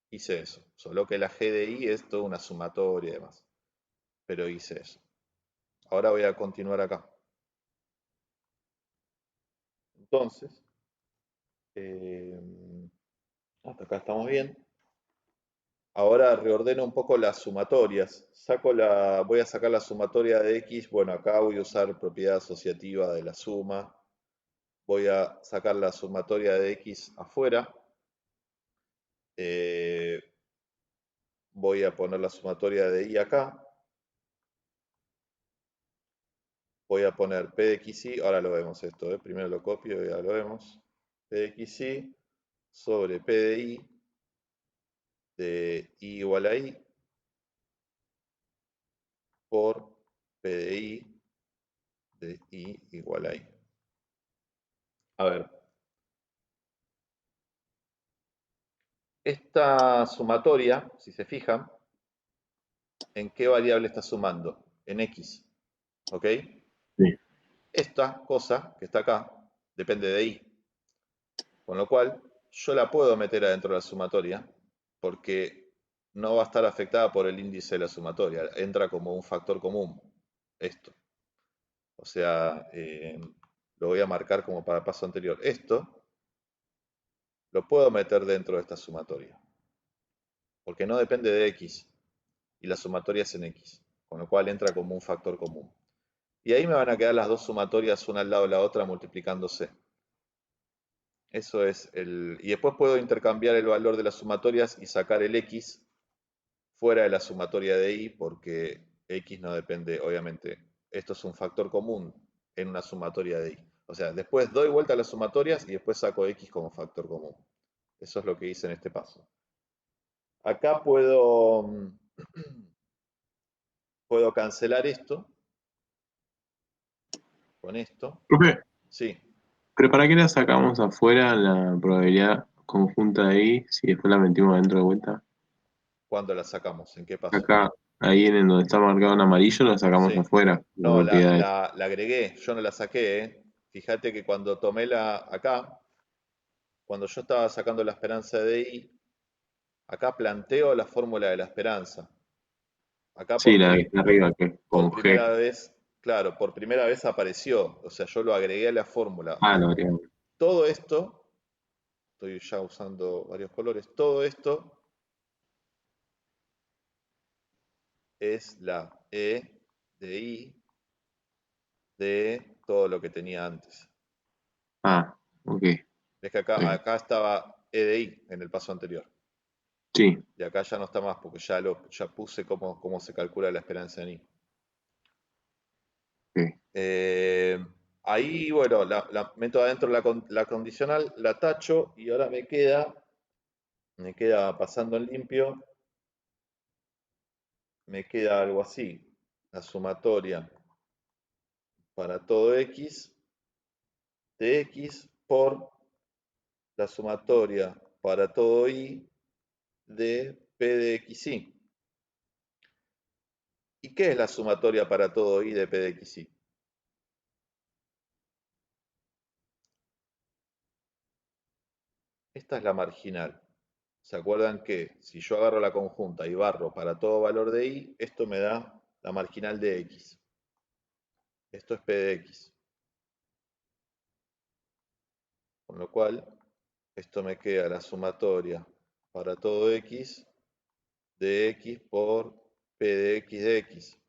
Hice eso, solo que la g de i es toda una sumatoria y demás. Pero hice eso. Ahora voy a continuar acá. Entonces, hasta acá estamos bien. Ahora reordeno un poco las sumatorias. Voy a sacar la sumatoria de x. Bueno, acá voy a usar propiedad asociativa de la suma. Voy a sacar la sumatoria de x afuera. Voy a poner la sumatoria de y acá. Voy a poner p de xy. Ahora lo vemos esto. Primero lo copio y ya lo vemos. P de xy sobre p de i igual a i por p de i igual a i. A ver, esta sumatoria, si se fijan, ¿en qué variable está sumando? En x, ¿ok? Sí. Esta cosa que está acá depende de I, con lo cual yo la puedo meter adentro de la sumatoria porque no va a estar afectada por el índice de la sumatoria, entra como un factor común esto. O sea, lo voy a marcar como para el paso anterior. Esto lo puedo meter dentro de esta sumatoria, porque no depende de X y la sumatoria es en X, con lo cual entra como un factor común. Y ahí me van a quedar las dos sumatorias una al lado de la otra multiplicándose. Eso es el... Y después puedo intercambiar el valor de las sumatorias y sacar el X fuera de la sumatoria de Y porque X no depende, obviamente. Esto es un factor común en una sumatoria de Y. O sea, después doy vuelta a las sumatorias y después saco X como factor común. Eso es lo que hice en este paso. Acá puedo cancelar esto con esto. Profe, Sí, ¿pero para qué la sacamos afuera la probabilidad conjunta de I si después la metimos adentro de vuelta? ¿cuándo la sacamos? ¿En qué paso? Acá, ahí en donde está marcado en amarillo, la sacamos Sí. afuera, las No, propiedades. la agregué, yo no la saqué, ¿eh? Fíjate que cuando tomé acá, cuando yo estaba sacando la esperanza de I, acá planteo la fórmula de la esperanza. Acá Sí, la que está arriba, que es por con G. primera vez, claro, por primera vez apareció, o sea, yo lo agregué a la fórmula. Ah, lo agregamos. Todo esto, estoy ya usando varios colores, todo esto es la E de I de todo lo que tenía antes. Ah, ok. Es que Bien. acá estaba E de I en el paso anterior. Sí, Y acá ya no está más porque ya puse cómo se calcula la esperanza en I. ok. Eh, Ahí, bueno, la meto adentro la condicional, la tacho y ahora me queda pasando en limpio, me queda algo así. La sumatoria para todo X de X por la sumatoria para todo Y de P de XY. ¿Y qué es la sumatoria para todo Y de P de XY? Esta es la marginal. ¿Se acuerdan que si yo agarro la conjunta y barro para todo valor de Y, esto me da la marginal de X? Esto es P de X. Con lo cual, esto me queda la sumatoria para todo X de X por P de X.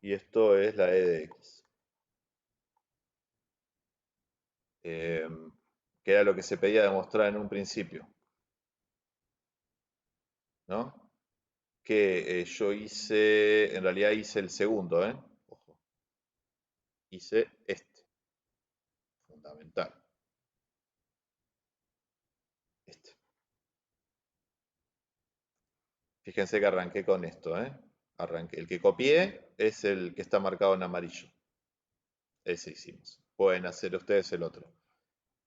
Y esto es la E de X. Que era lo que se pedía demostrar en un principio, ¿no? Que yo hice, en realidad hice el segundo, ¿eh? Ojo, hice este, fundamental, este. Fíjense que arranqué con esto, ¿eh? Arranqué. El que copié es el que está marcado en amarillo. Ese hicimos. Pueden hacer ustedes el otro.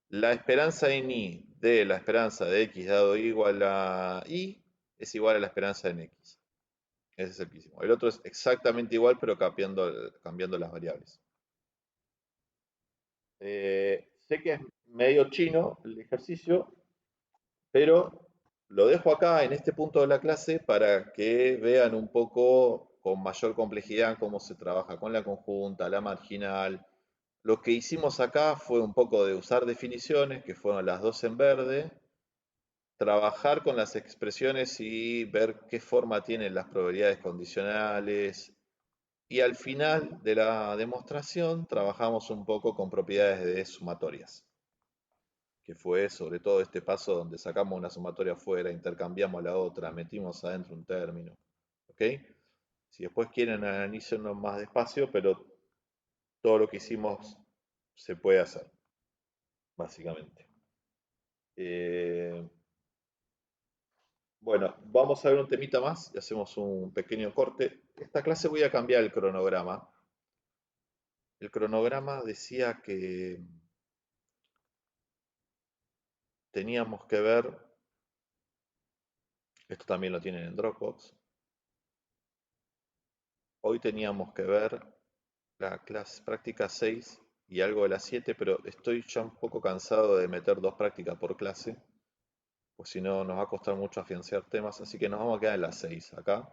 La esperanza en I de la esperanza de X dado igual a Y es igual a la esperanza en X. Ese es el que hicimos. El otro es exactamente igual, pero cambiando las variables. Sé que es medio chino el ejercicio, pero lo dejo acá en este punto de la clase para que vean un poco con mayor complejidad cómo se trabaja con la conjunta, la marginal. Lo que hicimos acá fue un poco de usar definiciones, que fueron las dos en verde, trabajar con las expresiones y ver qué forma tienen las probabilidades condicionales. Y al final de la demostración trabajamos un poco con propiedades de sumatorias, que fue sobre todo este paso donde sacamos una sumatoria afuera, intercambiamos la otra, metimos adentro un término. ¿Ok? Si después quieren analícenlo más despacio, pero todo lo que hicimos se puede hacer, básicamente. Eh, bueno, vamos a ver un temita más y hacemos un pequeño corte. Esta clase voy a cambiar el cronograma. El cronograma decía que teníamos que ver, esto también lo tienen en Dropbox, hoy teníamos que ver la clase práctica 6 y algo de la 7, pero estoy ya un poco cansado de meter 2 prácticas por clase, pues si no nos va a costar mucho afianzar temas, así que nos vamos a quedar en la 6 acá.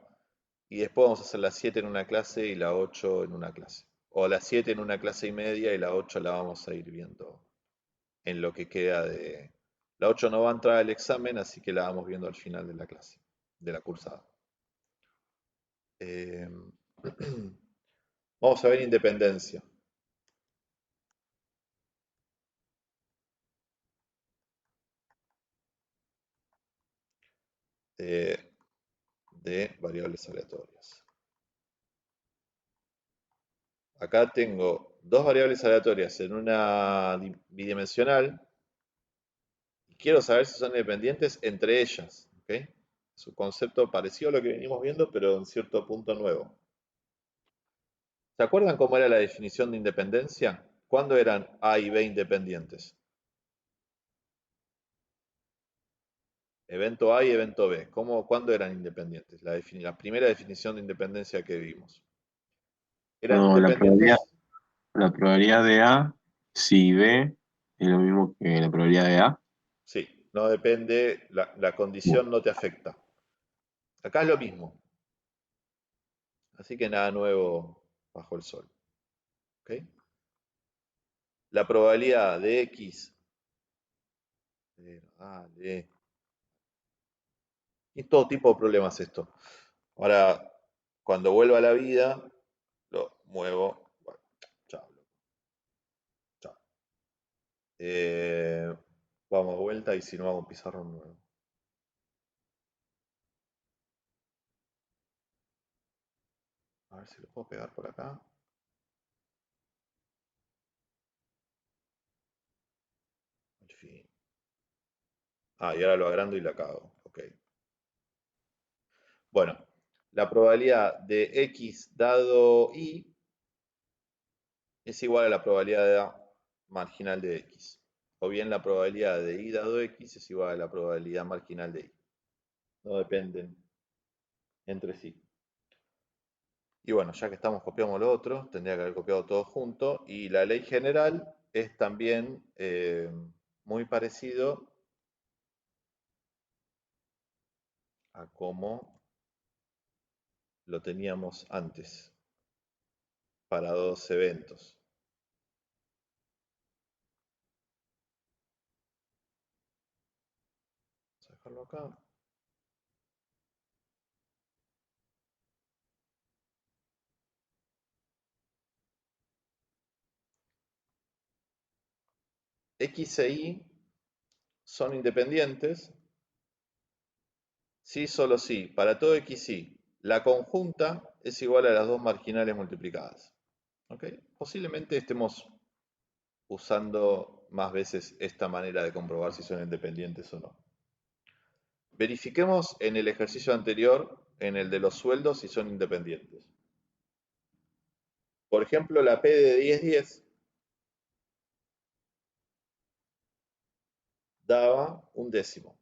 Y después vamos a hacer la 7 en una clase y la 8 en una clase. O la 7 en una clase y media y la 8 la vamos a ir viendo en lo que queda de... La 8 no va a entrar al examen, así que la vamos viendo al final de la clase, de la cursada. Eh, Vamos a ver independencia. De variables aleatorias. Acá tengo dos variables aleatorias en una bidimensional y quiero saber si son independientes entre ellas. ¿Okay? Es un concepto parecido a lo que venimos viendo, pero en cierto punto nuevo. ¿Se acuerdan cómo era la definición de independencia? ¿Cuándo eran A y B independientes? Evento A y evento B. ¿Cuándo eran independientes? La primera definición de independencia que vimos. ¿Eran No, independientes? la probabilidad de A, si B es lo mismo que la probabilidad de A. Sí, no depende, la No. condición no te afecta. Acá es lo mismo. Así que nada nuevo bajo el sol. ¿Ok? La probabilidad de X. Dale. Y todo tipo de problemas esto. Ahora, cuando vuelva a la vida, lo muevo. Bueno, chao, chao. Eh, Vamos de vuelta y si no hago un pizarrón nuevo. A ver si lo puedo pegar por acá. En fin. Y ahora lo agrando y la cago. Ok. Bueno, la probabilidad de X dado Y es igual a la probabilidad marginal de X. O bien la probabilidad de Y dado X es igual a la probabilidad marginal de Y. No dependen entre sí. Y bueno, ya que estamos copiamos lo otro, tendría que haber copiado todo junto. Y la ley general es también muy parecido a como lo teníamos antes para dos eventos. Vamos a dejarlo acá. X e Y son independientes. Sí, solo sí. Para todo X, Y, la conjunta es igual a las dos marginales multiplicadas. ¿Ok? Posiblemente estemos usando más veces esta manera de comprobar si son independientes o no. Verifiquemos en el ejercicio anterior, en el de los sueldos, si son independientes. Por ejemplo, la P de 10, daba un décimo.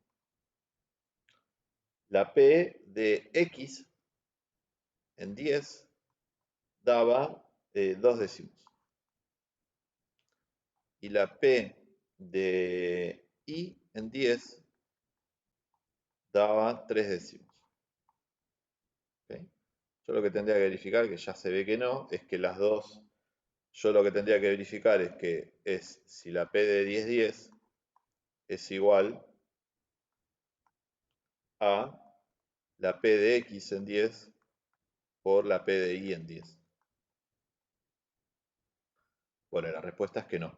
La P de X en 10 daba 2 décimos. Y la P de Y en 10 daba 3 décimos. ¿Okay? Yo lo que tendría que verificar, que ya se ve que no, es que las dos, yo lo que tendría que verificar es si la P de 10 es igual a la P de X en 10 por la P de Y en 10. Bueno, la respuesta es que no.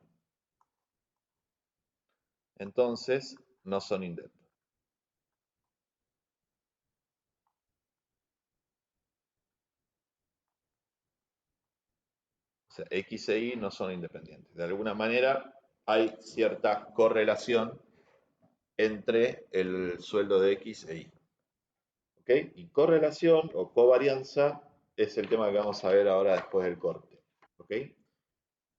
Entonces, no son independientes. O sea, X e Y no son independientes. De alguna manera hay cierta correlación entre el sueldo de X e Y. ¿Ok? Y correlación o covarianza es el tema que vamos a ver ahora después del corte. ¿Ok?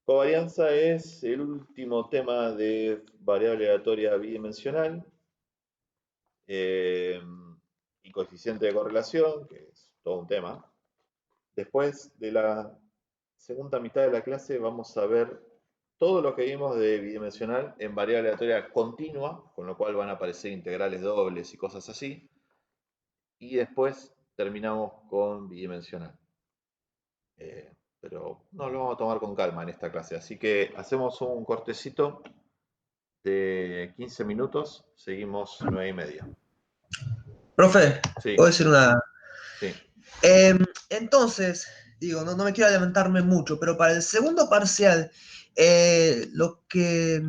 Covarianza es el último tema de variable aleatoria bidimensional y coeficiente de correlación, que es todo un tema. Después de la segunda mitad de la clase vamos a ver todo lo que vimos de bidimensional en variable aleatoria continua, con lo cual van a aparecer integrales dobles y cosas así. Y después terminamos con bidimensional. Pero no lo vamos a tomar con calma en esta clase. Así que hacemos un cortecito de 15 minutos. Seguimos 9:30. Profe, Sí, ¿puedo decir una? sí. Entonces, digo, no me quiero adelantarme mucho, pero para el segundo parcial, lo que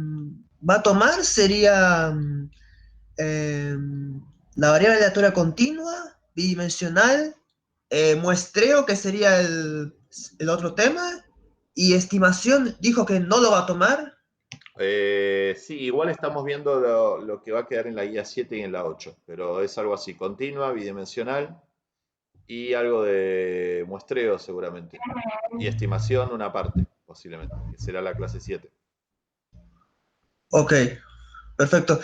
va a tomar sería la variable aleatoria continua, bidimensional, muestreo, que sería el otro tema, y estimación dijo que no lo va a tomar. Sí, igual estamos viendo lo que va a quedar en la guía 7 y en la 8, pero es algo así, continua, bidimensional y algo de muestreo seguramente. Y estimación una parte, posiblemente, que será la clase 7. Ok, perfecto.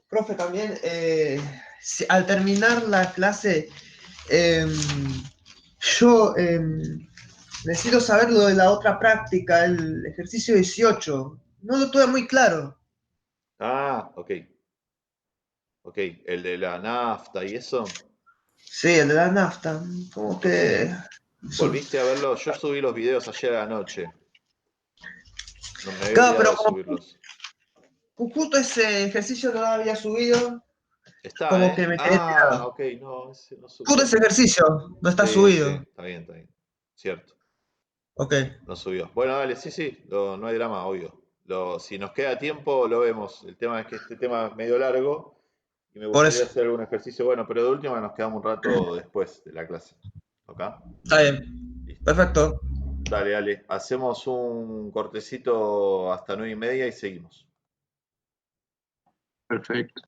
Profe, también, al terminar la clase, em, yo necesito saber lo de la otra práctica, el ejercicio 18. No lo tuve muy claro. Ah, ok. Ok, el de la nafta y eso. Sí, el de la nafta. Como que... ¿Volviste a verlo? Yo subí los videos ayer a la noche. No me había Claro, olvidado pero de subirlos. como justo ese ejercicio no lo había subido, Está, como ¿eh? que me quedé Ah, tirado. ok, no, ese no Justo subió. ese ejercicio no está Sí, sí, subido. está bien, está bien. Cierto, Ok, no subió. Bueno, dale, sí, sí, no hay drama, obvio. Si nos queda tiempo, lo vemos. El tema es que este tema es medio largo y me por gustaría eso. hacer algún ejercicio bueno, pero de última nos quedamos un rato después de la clase. ¿Ok? Está bien. Listo. Perfecto. Dale, dale. Hacemos un cortecito hasta 9:30 y seguimos. Perfecto.